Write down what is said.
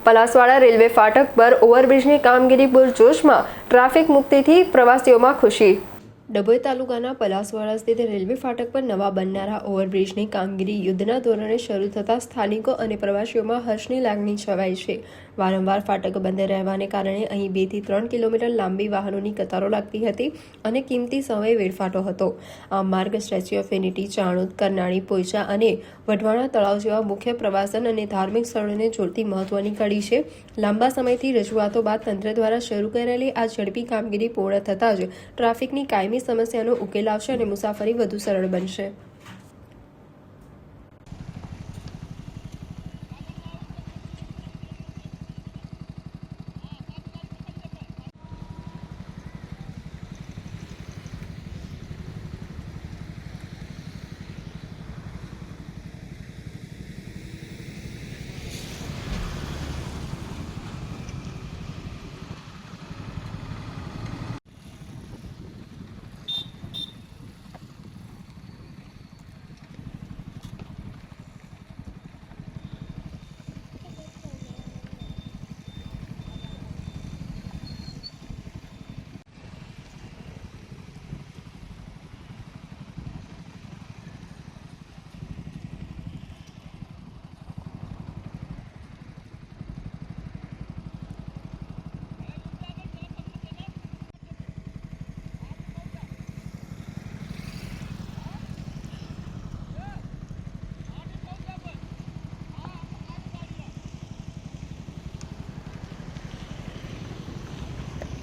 Palaswada railway ફાટક પર ઓવરબ્રિજની કામગીરી પૂરજોશમાં, ટ્રાફિક મુક્તિથી પ્રવાસીઓમાં ખુશી। ડભોઈ તાલુકાના પલાસવાડા સ્થિત રેલવે ફાટક પર નવા બનનારા ઓવરબ્રિજની કામગીરી યુદ્ધના ધોરણે શરૂ થતાં સ્થાનિકો અને પ્રવાસીઓમાં હર્ષની લાગણી છવાઈ છે। વારંવાર ફાટક બંધ રહેવાને કારણે અહીં 2 થી 3 કિલોમીટર લાંબી વાહનોની કતારો લાગતી હતી અને કિંમતી સમય વેડફાતો હતો। આ માર્ગ statue of unity, Chanod, Karnali, Poicha અને વઢવાણા તળાવ જેવા મુખ્ય પ્રવાસન અને ધાર્મિક સ્થળોને જોડતી મહત્વની કડી છે। લાંબા સમયથી રજૂઆતો બાદ તંત્ર દ્વારા શરૂ કરાયેલી આ ઝડપી કામગીરી પૂર્ણ થતાં જ ટ્રાફિકની કાયમી સમસ્યાનો ઉકેલ આવશે અને મુસાફરી વધુ સરળ બનશે।